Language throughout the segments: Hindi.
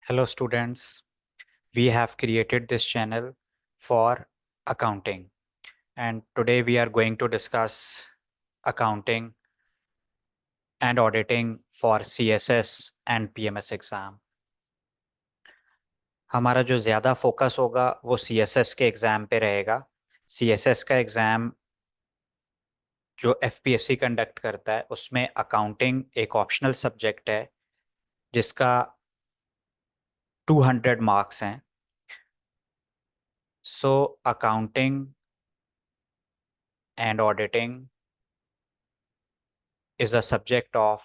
Hello students, we have created this channel for accounting and today we are going to discuss accounting and auditing for CSS and PMS exam. हमारा जो ज़्यादा फोकस होगा वो CSS के एग्ज़ाम पे रहेगा। CSS का एग्ज़ाम जो FPSC कंडक्ट करता है उसमें अकाउंटिंग एक ऑप्शनल सब्जेक्ट है जिसका 200 मार्क्स हैं। सो accounting and auditing is a subject of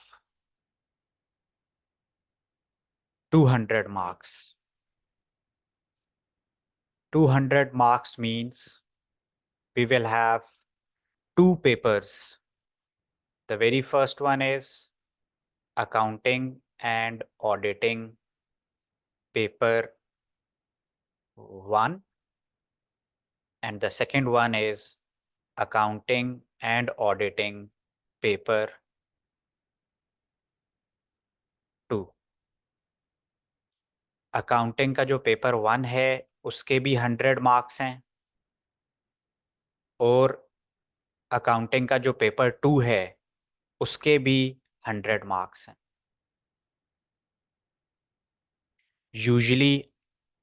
200 marks. 200 marks means we will have two papers. The very first one is accounting and auditing paper 1 and the second one is accounting and auditing paper 2. Accounting का जो पेपर 1 है उसके भी 100 मार्क्स हैं और अकाउंटिंग का जो पेपर 2 है उसके भी 100 मार्क्स हैं। यूजुअली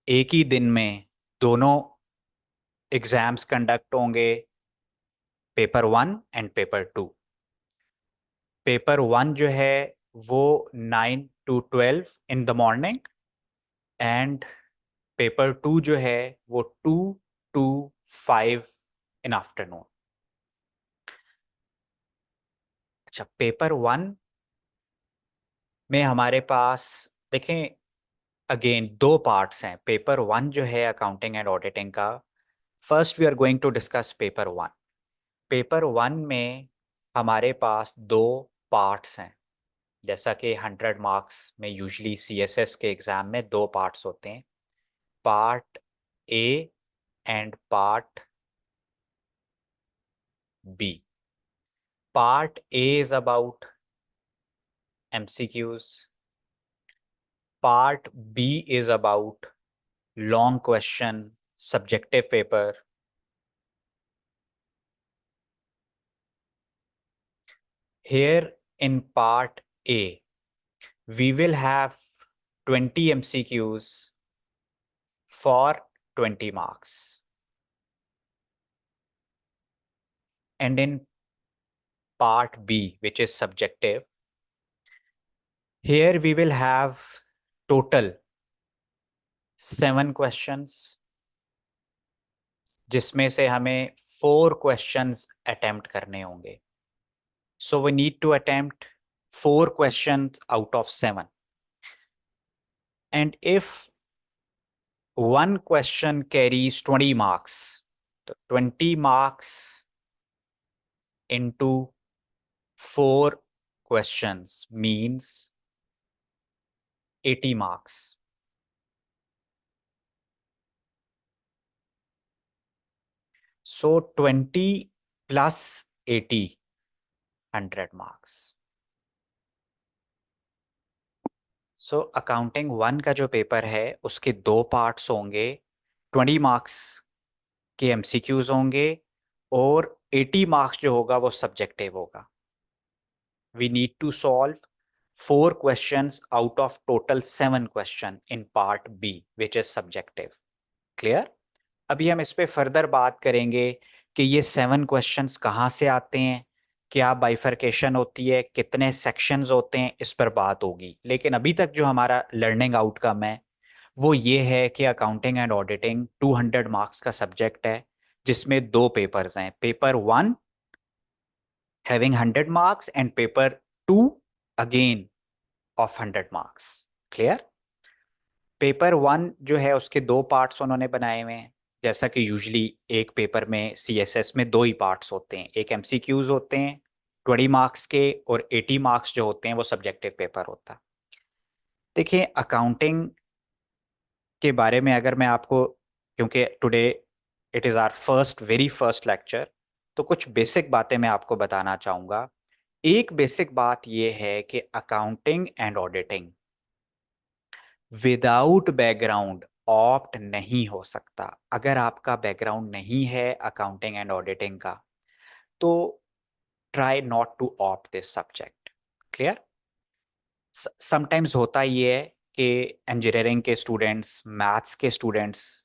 एक ही दिन में दोनों एग्जाम्स कंडक्ट होंगे, पेपर 1 एंड पेपर 2। पेपर 1 जो है वो 9 to 12 in the morning and paper 2 जो है वो 2 to 5 इन आफ्टरनून। अच्छा, पेपर 1 में हमारे पास देखें अगेन दो पार्ट्स हैं। पेपर 1 जो है अकाउंटिंग एंड ऑडिटिंग का, first we are going to discuss paper 1। Paper 1 में हमारे पास दो पार्ट्स हैं। जैसा कि 100 मार्क्स में यूजुअली CSS के एग्ज़ाम में दो पार्ट्स होते हैं, part A and part B. Part A is about MCQs, part B is about long question subjective paper. Here in part A, we will have 20 MCQs for 20 marks. And in part B, which is subjective, here we will have total 7 questions, जिसमें से हमें 4 questions attempt करने होंगे. So we need to attempt 4 questions out of 7. And if one question carries 20 marks, so 20 marks into 4 questions means 80 marks. So 20 plus 80, 100 marks. So accounting 1 का जो पेपर है उसके दो पार्ट्स होंगे, 20 मार्क्स के MCQs होंगे और 80 मार्क्स जो होगा वो सब्जेक्टिव होगा। We need to solve 4 questions out of total 7 question in part B, which is subjective. Clear? अभी हम इस पे फर्दर बात करेंगे कि ये 7 क्वेश्चंस कहाँ से आते हैं, क्या बाइफरकेशन होती है, कितने सेक्शंस होते हैं, इस पर बात होगी। लेकिन अभी तक जो हमारा लर्निंग आउटकम है वो ये है कि अकाउंटिंग एंड ऑडिटिंग 200 मार्क्स का सब्जेक्ट है जिसमें दो पेपर्स हैं, paper 1 having 100 marks and paper 2 again of 100 marks. Clear? Paper 1 जो है उसके दो पार्ट्स उन्होंने बनाए हुए हैं। जैसा कि यूजुअली एक पेपर में CSS में दो ही पार्ट्स होते हैं, एक MCQs होते हैं 20 मार्क्स के और 80 मार्क्स जो होते हैं वो सब्जेक्टिव पेपर होता है। देखिए अकाउंटिंग के बारे में अगर मैं आपको, क्योंकि today it is our very first lecture, तो कुछ बेसिक बातें मैं आपको बताना चाहूँगा। एक बेसिक बात ये है कि accounting and auditing without background opt नहीं हो सकता। अगर आपका बैकग्राउंड नहीं है अकाउंटिंग एंड ऑडिटिंग का, तो try not to opt this subject. Clear? Sometimes होता ये है कि इंजीनियरिंग के स्टूडेंट्स, मैथ्स के स्टूडेंट्स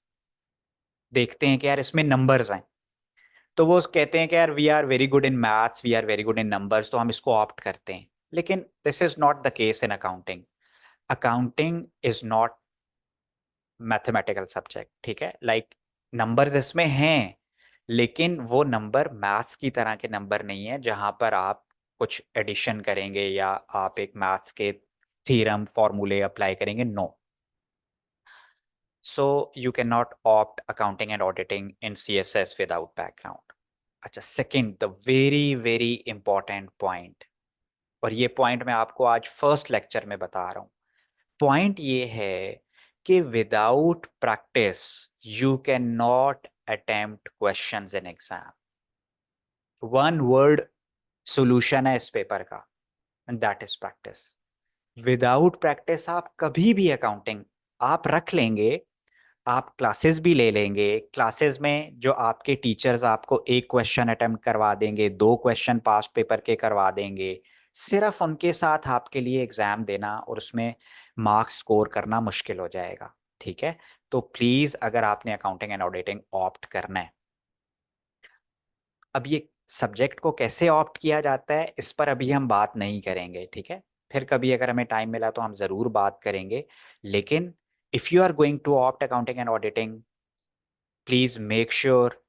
देखते हैं कि यार इसमें नंबर्स हैं, तो वो कहते हैं कि यार we are very good in maths, we are very good in numbers, तो हम इसको ऑप्ट करते हैं। लेकिन this is not the case in accounting. Accounting is not mathematical subject, ठीक है? लाइक नंबर्स इसमें हैं, लेकिन वो नंबर मैथ्स की तरह के नंबर नहीं है जहां पर आप कुछ एडिशन करेंगे या आप एक मैथ्स के थ्योरम फॉर्मूले अप्लाई करेंगे। No, so you can not opt accounting and auditing in CSS without background. अच्छा, second, the very very important point, और ये पॉइंट मैं आपको आज फर्स्ट लेक्चर में बता रहा हूँ। पॉइंट ये है कि without practice you can not attempt questions in exam. One word solution है इस पेपर का, and that is practice. Without practice आप कभी भी अकाउंटिंग आप रख लेंगे, आप क्लासेस भी ले लेंगे, क्लासेस में जो आपके टीचर्स आपको एक क्वेश्चन अटेम्प्ट करवा देंगे, दो क्वेश्चन पास्ट पेपर के करवा देंगे, सिर्फ उनके साथ आपके लिए एग्जाम देना और उसमें मार्क्स स्कोर करना मुश्किल हो जाएगा। ठीक है? तो प्लीज, अगर आपने अकाउंटिंग एंड ऑडिटिंग ऑप्ट करना है, अब ये सब्जेक्ट को कैसे ऑप्ट किया जाता है इस पर अभी हम बात नहीं करेंगे, ठीक है? फिर कभी अगर हमें टाइम मिला तो हम जरूर बात करेंगे। लेकिन if you are going to opt accounting and auditing, please make sure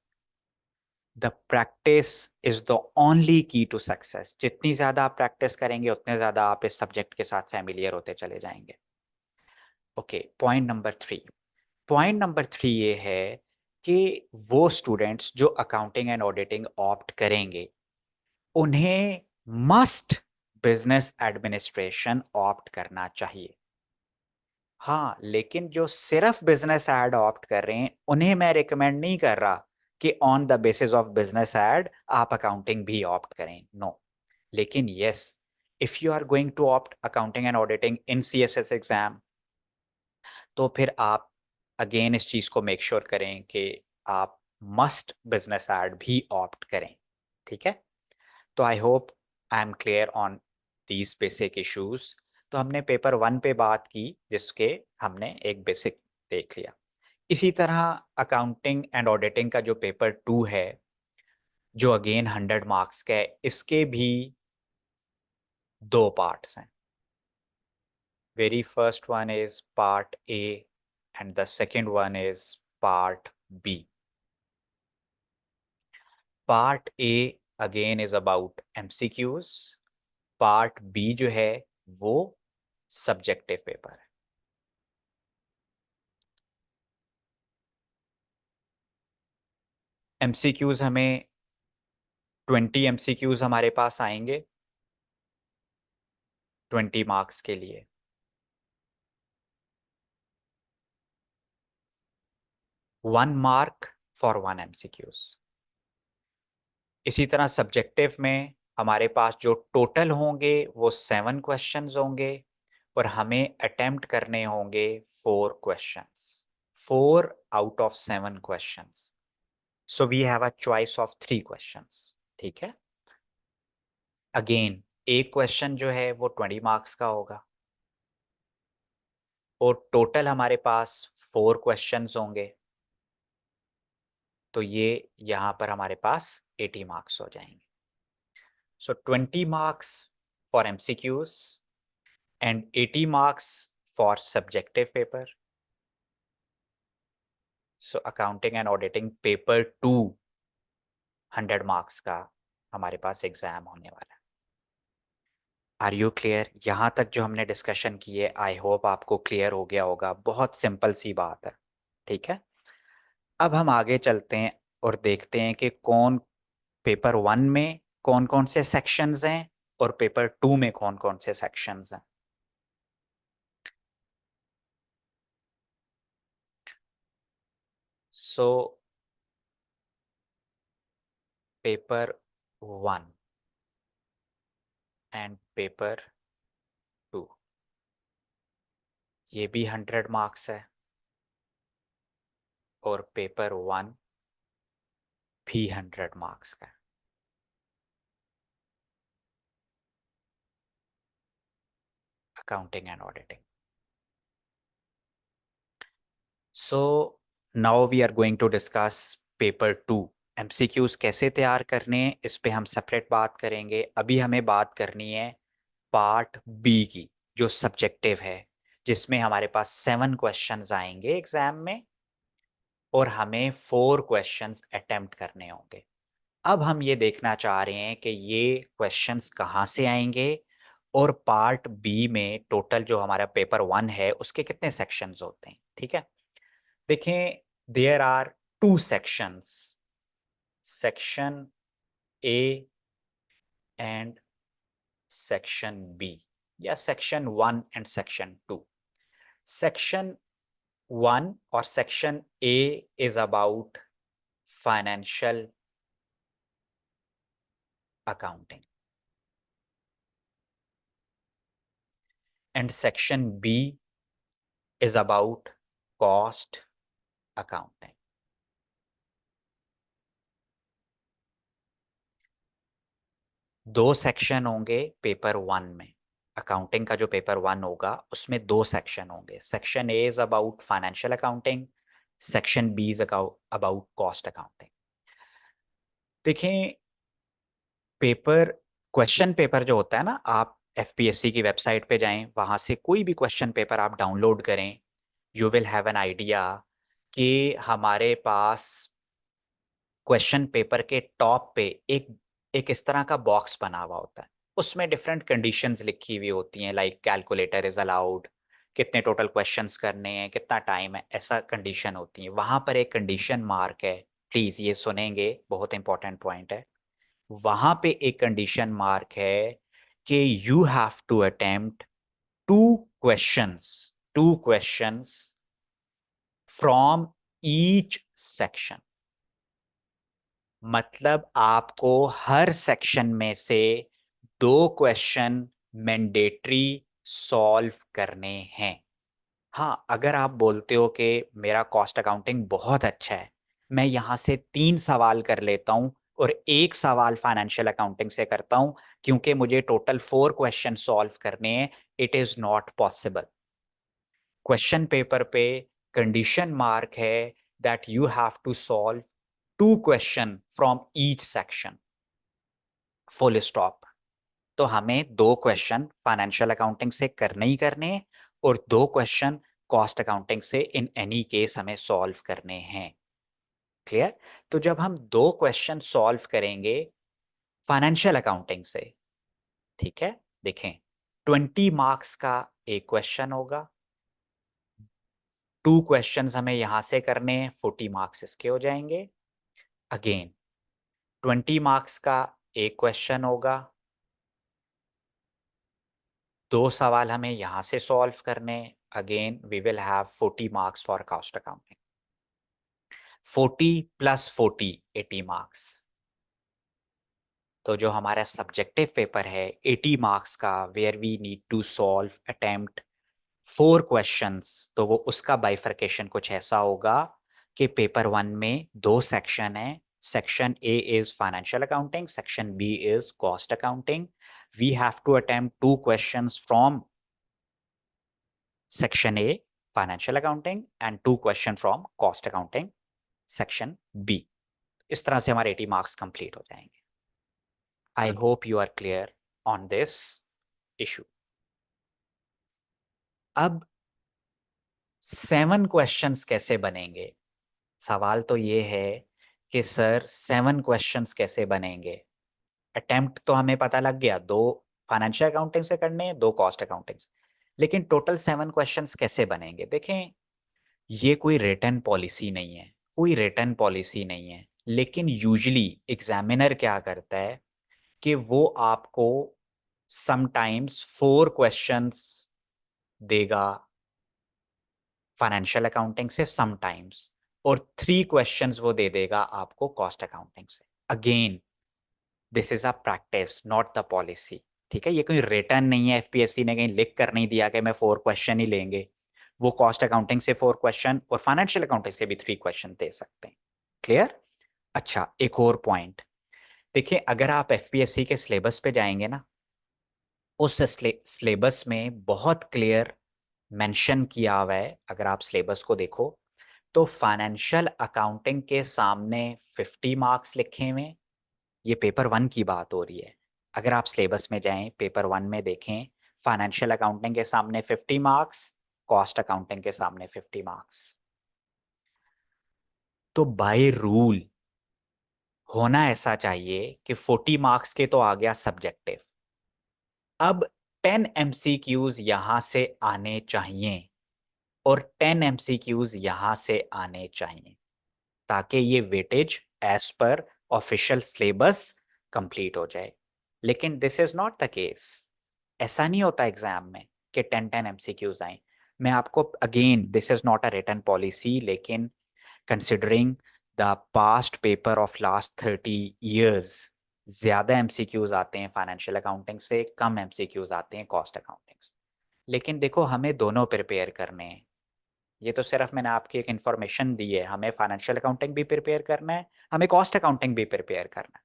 the practice is the only key to success. जितनी ज्यादा आप प्रैक्टिस करेंगे उतने ज्यादा आप इस सब्जेक्ट के साथ फैमिलियर होते चले जाएंगे। Okay, point number 3। Point number 3 ये है कि वो स्टूडेंट्स जो अकाउंटिंग एंड ऑडिटिंग ऑप्ट करेंगे उन्हें मस्ट बिजनेस एडमिनिस्ट्रेशन ऑप्ट करना चाहिए। हाँ, लेकिन जो सिर्फ बिजनेस एड ऑप्ट कर रहे हैं उन्हें मैं रिकमेंड नहीं कर रहा कि on the basis of business ad आप अकाउंटिंग भी ऑप्ट करें। नो, लेकिन yes, if you are going to opt accounting and auditing in CSS exam, तो फिर आप अगेन इस चीज को मेक श्योर करें कि आप मस्ट बिजनेस एड भी ऑप्ट करें। ठीक है? तो I hope I am clear on these basic issues. तो हमने पेपर 1 पे बात की जिसके हमने एक बेसिक देख लिया। इसी तरह अकाउंटिंग एंड ऑडिटिंग का जो पेपर 2 है, जो अगेन 100 मार्क्स का है, इसके भी दो पार्ट्स हैं। Very first one is part A and the second one is part B. Part A again is about MCQs, part B जो है वो सब्जेक्टिव पेपर है। MCQs हमें 20 MCQs हमारे पास आएंगे 20 मार्क्स के लिए। 1 मार्क फॉर 1 MCQs। इसी तरह सब्जेक्टिव में हमारे पास जो टोटल होंगे वो 7 क्वेश्चंस होंगे और हमें अटेम्प्ट करने होंगे 4 questions, 4 out of 7 questions. So we have a choice of 3 questions. ठीक है? अगेन एक क्वेश्चन जो है वो 20 मार्क्स का होगा और टोटल हमारे पास 4 क्वेश्चंस होंगे, तो ये यहाँ पर हमारे पास 80 मार्क्स हो जाएंगे। So 20 marks for MCQs and 80 marks for subjective paper. So accounting and auditing paper 2 100 marks का हमारे पास एग्जाम होने वाला है। Are you clear? यहाँ तक जो हमने डिस्कशन की है आई होप आपको क्लियर हो गया होगा। बहुत सिंपल सी बात है। ठीक है? अब हम आगे चलते हैं और देखते हैं कि कौन पेपर 1 में कौन कौन से सेक्शंस हैं और पेपर 2 में कौन कौन से सेक्शंस हैं। सो पेपर 1 एंड पेपर 2, ये भी 100 मार्क्स है, और पेपर 1 भी 100 मार्क्स का है। Accounting and auditing. So now we are going to discuss paper 2। MCQs कैसे तैयार करने हैं इस पे हम सेपरेट बात करेंगे। अभी हमें बात करनी है पार्ट बी की, जो सब्जेक्टिव है, जिसमें हमारे पास 7 क्वेश्चंस आएंगे एग्जाम में, और हमें 4 क्वेश्चंस अटेम्प्ट करने होंगे। अब हम ये देखना चाह रहे हैं कि ये क्वेश्चंस कहाँ से आएंगे, और पार्ट बी में टोटल जो हमारा पेपर 1 है उसके कितने सेक्शंस होते हैं। ठीक है, देखें, there are 2 sections, section A and section B, या सेक्शन 1 एंड सेक्शन 2। सेक्शन 1 और section A is about financial accounting, and section B is about cost accounting. दो सेक्शन होंगे पेपर 1 में। अकाउंटिंग का जो पेपर 1 होगा उसमें 2 सेक्शन होंगे। Section A is about financial accounting, section B is about cost accounting. देखें, पेपर क्वेश्चन पेपर जो होता है ना, आप एफपीएससी की वेबसाइट पे जाएं, वहां से कोई भी क्वेश्चन पेपर आप डाउनलोड करें, you will have an idea कि हमारे पास क्वेश्चन पेपर के टॉप पे एक एक इस तरह का बॉक्स बना हुआ होता है। उसमें डिफरेंट कंडीशंस लिखी हुई होती हैं, लाइक कैलकुलेटर इज अलाउड, कितने टोटल क्वेश्चंस करने हैं, कितना टाइम है, ऐसा कंडीशन होती है। वहां पर एक कंडीशन मार्क है, प्लीज ये सुनेंगे, बहुत इंपॉर्टेंट पॉइंट है। वहां पे एक कंडीशन मार्क है कि you have to attempt two questions, 2 questions from each section. मतलब आपको हर सेक्शन में से 2 क्वेश्चन मैंडेटरी सॉल्व करने हैं। हाँ, अगर आप बोलते हो कि मेरा कॉस्ट अकाउंटिंग बहुत अच्छा है, मैं यहाँ से 3 सवाल कर लेता हूँ और एक सवाल फाइनेंशियल अकाउंटिंग से करता हूँ, क्योंकि मुझे टोटल 4 क्वेश्चन सॉल्व करने हैं, it is not possible. Question paper पे कंडीशन मार्क है that you have to solve 2 question from each section, full stop. तो हमें 2 क्वेश्चन फाइनेंशियल अकाउंटिंग से करने ही करने हैं, और 2 क्वेश्चन कॉस्ट अकाउंटिंग से इन एनी केस हमें सॉल्व करने हैं। क्लियर? तो जब हम 2 क्वेश्चन सॉल्व करेंगे फाइनेंशियल अकाउंटिंग से, ठीक है, देखें, 20 मार्क्स का एक क्वेश्चन होगा, 2 क्वेश्चन हमें यहां से करने हैं, 40 मार्क्स इसके हो जाएंगे। अगेन 20 मार्क्स का एक क्वेश्चन होगा, 2 सवाल हमें यहां से सॉल्व करने, again we will have 40 marks for cost accounting. 40 + 40 80 marks. तो जो हमारा सब्जेक्टिव पेपर है 80 मार्क्स का, where we need to solve attempt 4 questions, तो वो उसका बाइफर्केशन कुछ ऐसा होगा कि पेपर 1 में 2 सेक्शन है। Section A is financial accounting, section B is cost accounting. We have to attempt 2 questions from section A financial accounting and 2 question from cost accounting section B. इस तरह से हमारे 80 मार्क्स कंप्लीट हो जाएंगे। I hope you are clear on this issue. अब 7 क्वेश्चंस कैसे बनेंगे? सवाल तो ये है कि सर 7 क्वेश्चंस कैसे बनेंगे? अटेम्प्ट तो हमें पता लग गया, 2 फाइनेंशियल अकाउंटिंग से करने हैं, 2 कॉस्ट अकाउंटिंग से, लेकिन टोटल 7 क्वेश्चंस कैसे बनेंगे? देखें, ये कोई रिटन पॉलिसी नहीं है, कोई रिटन पॉलिसी नहीं है, लेकिन यूजुअली एग्जामिनर क्या करता है कि वो आपको समटाइम्स 4 क्वेश्चंस देगा फाइनेंशियल अकाउंटिंग से समटाइम्स, और 3 क्वेश्चंस वो दे देगा आपको कॉस्ट अकाउंटिंग से। Again this is a practice not the policy. ठीक है, ये कोई रिटर्न नहीं है, एफपीएससी ने कहीं लिख कर नहीं दिया कि मैं 4 क्वेश्चन ही लेंगे। वो कॉस्ट अकाउंटिंग से 4 क्वेश्चन और फाइनेंशियल अकाउंटिंग से भी 3 क्वेश्चन दे सकते हैं। क्लियर? अच्छा, एक और पॉइंट देखिए, अगर आप एफपीएससी के सिलेबस पे जाएंगे ना, उस सिलेबस में बहुत क्लियर मेंशन किया हुआ है, अगर आप सिलेबस को देखो तो फाइनेंशियल अकाउंटिंग के सामने 50 मार्क्स लिखे हुए हैं। ये पेपर 1 की बात हो रही है। अगर आप सिलेबस में जाएं, पेपर 1 में देखें, फाइनेंशियल अकाउंटिंग के सामने 50 मार्क्स, कॉस्ट अकाउंटिंग के सामने 50 मार्क्स। तो बाय रूल होना ऐसा चाहिए कि 40 मार्क्स के तो आ गया सब्जेक्टिव, अब 10 एमसीक्यूज यहां से आने चाहिए और 10 एमसीक्यूज यहां से आने चाहिए, ताकि ये वेटेज एज पर ऑफिशियल सिलेबस कंप्लीट हो जाए। लेकिन this is not the case. ऐसा नहीं होता एग्जाम में कि 10 एमसीक्यूज आए। मैं आपको again, this is not a written policy, लेकिन considering the past paper of last 30 years, ज्यादा एमसीक्यूज आते हैं फाइनेंशियल अकाउंटिंग से, कम एमसीक्यूज आते हैं कॉस्ट अकाउंटिंग से। लेकिन देखो, हमें दोनों प्रिपेयर करने हैं। ये तो सिर्फ मैंने आपकी एक इन्फॉर्मेशन दी है, हमें फाइनेंशियल अकाउंटिंग भी प्रिपेयर करना है, हमें कॉस्ट अकाउंटिंग भी प्रिपेयर करना है।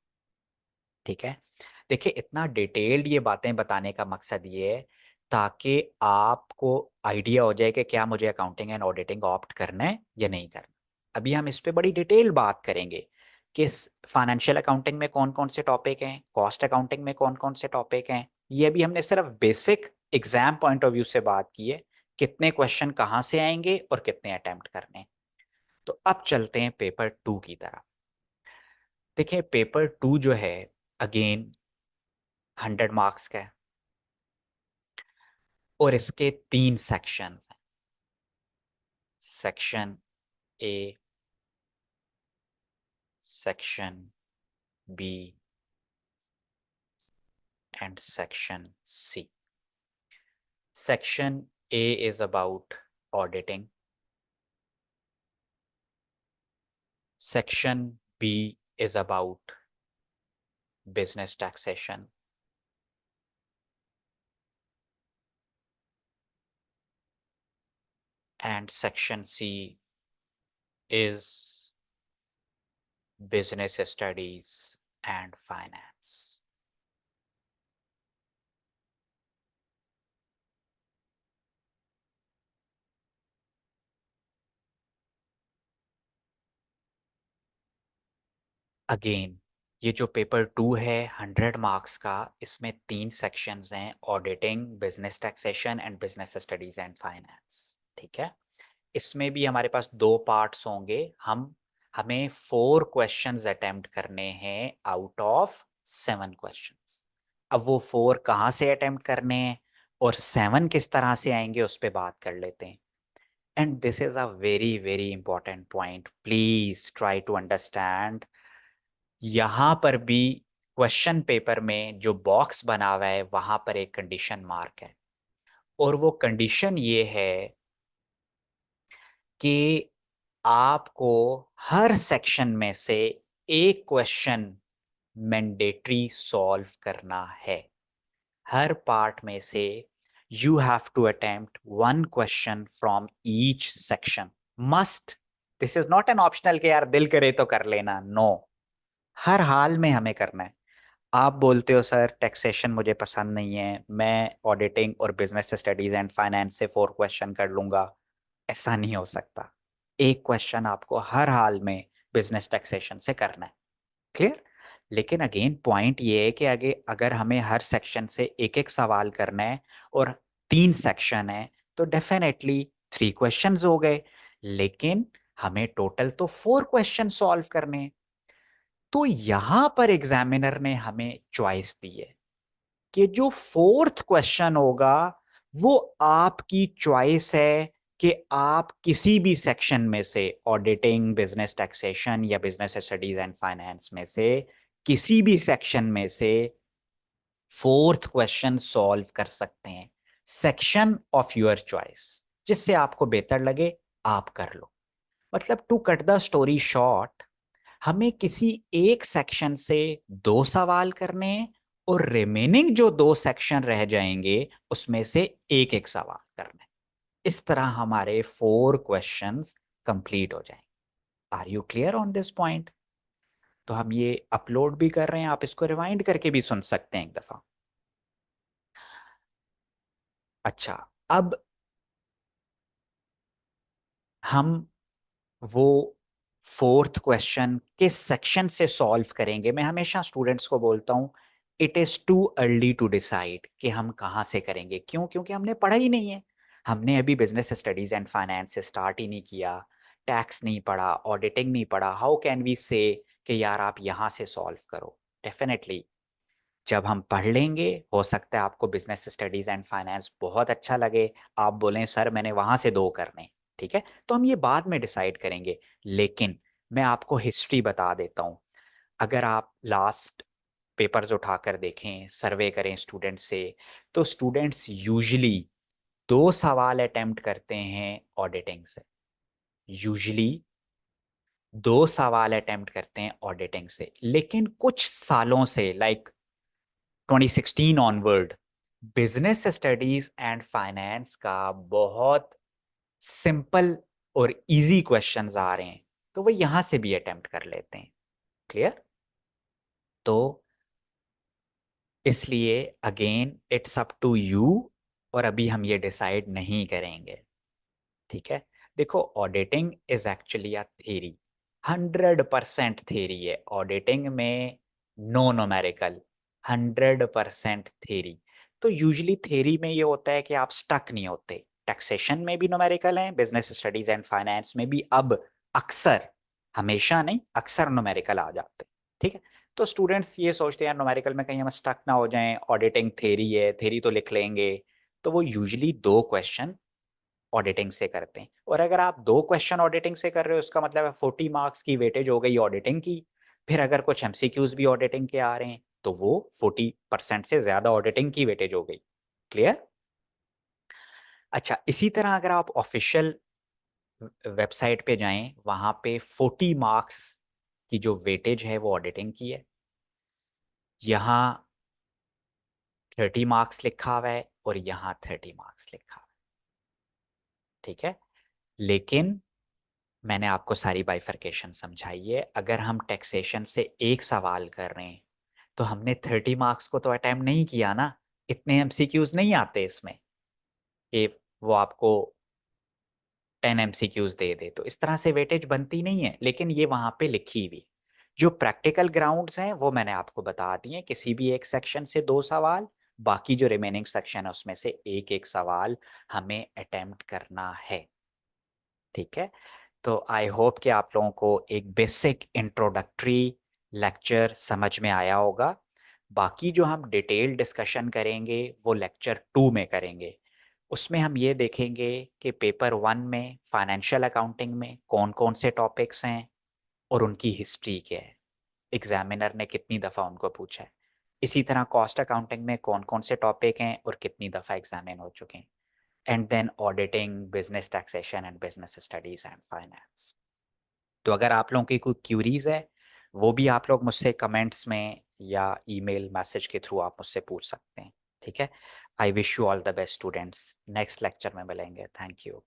ठीक है? देखिए, इतना डिटेल्ड ये बातें बताने का मकसद ये है ताकि आपको आइडिया हो जाए कि क्या मुझे अकाउंटिंग एंड ऑडिटिंग ऑप्ट करना है या नहीं करना। अभी हम इस पे बड़ी डिटेल बात करेंगे कि फाइनेंशियल अकाउंटिंग में कौन कौन से टॉपिक हैं, कॉस्ट अकाउंटिंग में कौन कौन से टॉपिक हैं। ये अभी हमने सिर्फ basic exam point of view से बात की है, कितने क्वेश्चन कहाँ से आएंगे और कितने अटेम्प्ट करने हैं। तो अब चलते हैं पेपर 2 की तरफ। देखिए, पेपर 2 जो है, अगेन 100 मार्क्स का है और इसके 3 सेक्शन हैं। Section A, section B and section C. Section A is about auditing, section B is about business taxation, and section C is business studies and finance. Again, ये जो पेपर 2 है 100 मार्क्स का, इसमें 3 सेक्शंस हैं, auditing, business taxation and business studies and finance. ठीक है? इसमें भी हमारे पास 2 पार्ट्स होंगे। हमें 4 क्वेश्चंस अटेम्प्ट करने हैं आउट ऑफ 7 क्वेश्चंस। अब वो 4 कहाँ से अटेम्प्ट करने हैं और 7 किस तरह से आएंगे, उस पर बात कर लेते हैं। And this is a very very important point, please try to understand. यहाँ पर भी क्वेश्चन पेपर में जो बॉक्स बना हुआ है वहां पर एक कंडीशन मार्क है, और वो कंडीशन ये है कि आपको हर सेक्शन में से एक क्वेश्चन मैंडेटरी सॉल्व करना है। हर पार्ट में से you have to attempt 1 question from each section, must. This is not an optional कि यार दिल करे तो कर लेना, नो, हर हाल में हमें करना है। आप बोलते हो सर टैक्सेशन मुझे पसंद नहीं है, मैं ऑडिटिंग और बिजनेस स्टडीज एंड फाइनेंस से 4 क्वेश्चन कर लूंगा, ऐसा नहीं हो सकता। एक क्वेश्चन आपको हर हाल में बिजनेस टैक्सेशन से करना है। क्लियर? लेकिन अगेन पॉइंट ये है कि आगे अगर हमें हर सेक्शन से एक एक सवाल करना है और 3 सेक्शन है, तो डेफिनेटली 3 क्वेश्चंस हो गए, लेकिन हमें टोटल तो 4 क्वेश्चन सॉल्व करने हैं। तो यहां पर एग्जामिनर ने हमें चॉइस दी है कि जो 4th क्वेश्चन होगा वो आपकी चॉइस है कि आप किसी भी सेक्शन में से, ऑडिटिंग, बिजनेस टैक्सेशन या बिजनेस स्टडीज एंड फाइनेंस में से किसी भी सेक्शन में से 4th क्वेश्चन सॉल्व कर सकते हैं। सेक्शन ऑफ योर चॉइस, जिससे आपको बेहतर लगे आप कर लो। मतलब to cut the story short, हमें किसी एक सेक्शन से 2 सवाल करने हैं और रिमेनिंग जो 2 सेक्शन रह जाएंगे उसमें से एक एक सवाल करना है। इस तरह हमारे 4 क्वेश्चंस कंप्लीट हो जाएंगे। Are you clear on this point? तो हम ये अपलोड भी कर रहे हैं, आप इसको रिवाइंड करके भी सुन सकते हैं एक दफा। अच्छा, अब हम वो 4th क्वेश्चन किस सेक्शन से सॉल्व करेंगे। मैं हमेशा स्टूडेंट्स को बोलता हूं it is too early to decide कि हम कहाँ से करेंगे। क्यों? क्योंकि हमने पढ़ा ही नहीं है। हमने अभी बिजनेस स्टडीज एंड फाइनेंस से स्टार्ट ही नहीं किया, टैक्स नहीं पढ़ा, ऑडिटिंग नहीं पढ़ा। हाउ कैन वी से कि यार आप यहाँ से सॉल्व करो? डेफिनेटली जब हम पढ़ लेंगे, हो सकता है आपको बिजनेस स्टडीज एंड फाइनेंस बहुत अच्छा लगे, आप बोलें सर मैंने वहां से 2 करने। ठीक है, तो हम ये बाद में डिसाइड करेंगे। लेकिन मैं आपको हिस्ट्री बता देता हूँ। अगर आप लास्ट पेपर्स उठाकर देखें, सर्वे करें स्टूडेंट से, तो स्टूडेंट्स यूजुअली 2 सवाल अटेम्प्ट करते हैं ऑडिटिंग से। यूजुअली 2 सवाल अटेम्प्ट करते हैं ऑडिटिंग से। लेकिन कुछ सालों से, like 2016 onward, business studies and finance का बहुत सिंपल और इजी क्वेश्चंस आ रहे हैं, तो वो यहां से भी अटेम्प्ट कर लेते हैं। क्लियर? तो इसलिए again it's up to you, और अभी हम ये डिसाइड नहीं करेंगे। ठीक है, देखो auditing is actually a theory, 100% theory है ऑडिटिंग में, नो न्यूमेरिकल, 100% थ्योरी। तो यूजुअली थ्योरी में ये होता है कि आप स्टक नहीं होते। टैक्सेशन में भी न्यूमेरिकल है, बिजनेस स्टडीज एंड फाइनेंस में भी अब अक्सर, हमेशा नहीं, अक्सर न्यूमेरिकल आ जाते हैं। ठीक है, तो स्टूडेंट्स ये सोचते हैं न्यूमेरिकल में कहीं हम स्टक ना हो जाएं, ऑडिटिंग थ्योरी है, थ्योरी तो लिख लेंगे। तो वो यूजुअली 2 क्वेश्चन ऑडिटिंग से करते हैं। और अगर आप 2 क्वेश्चन ऑडिटिंग से कर रहे हो, उसका मतलब है 40 मार्क्स की वेटेज हो गई ऑडिटिंग की। फिर अगर कुछ एमसीक्यूज भी ऑडिटिंग के आ रहे हैं, तो वो 40% से ज्यादा ऑडिटिंग की वेटेज हो गई। क्लियर? अच्छा, इसी तरह अगर आप ऑफिशियल वेबसाइट पे जाएं, वहां पे 40 मार्क्स की जो वेटेज है वो ऑडिटिंग की है। यहाँ 30 मार्क्स लिखा हुआ है और यहाँ 30 मार्क्स लिखा हुआ है। ठीक है, लेकिन मैंने आपको सारी बाइफरकेशन समझाई है। अगर हम टैक्सेशन से एक सवाल कर रहे हैं, तो हमने 30 मार्क्स को तो अटेम्प्ट नहीं किया ना। इतने एमसीक्यूज नहीं आते इसमें कि वो आपको 10 एमसीक्यूज दे दे, तो इस तरह से वेटेज बनती नहीं है। लेकिन ये वहां पे लिखी हुई, जो प्रैक्टिकल ग्राउंड्स हैं वो मैंने आपको बता दिए। किसी भी एक सेक्शन से 2 सवाल, बाकी जो रिमेनिंग सेक्शन है उसमें से एक एक सवाल हमें अटेम्प्ट करना है। ठीक है, तो आई होप कि आप लोगों को एक बेसिक इंट्रोडक्टरी लेक्चर समझ में आया होगा। बाकी जो हम डिटेल डिस्कशन करेंगे वो लेक्चर 2 में करेंगे। उसमें हम ये देखेंगे कि पेपर 1 में फाइनेंशियल अकाउंटिंग में कौन कौन से टॉपिक्स हैं और उनकी हिस्ट्री क्या है, एग्जामिनर ने कितनी दफ़ा उनको पूछा है। इसी तरह कॉस्ट अकाउंटिंग में कौन कौन से टॉपिक हैं और कितनी दफ़ा एग्जामिन हो चुके हैं। And then auditing, business taxation and business studies and finance. तो अगर आप लोगों की कोई क्यूरीज है, वो भी आप लोग मुझसे कमेंट्स में या ईमेल मैसेज के थ्रू आप मुझसे पूछ सकते हैं। ठीक है, I wish you all the best students. Next lecture में मिलेंगे। Thank you.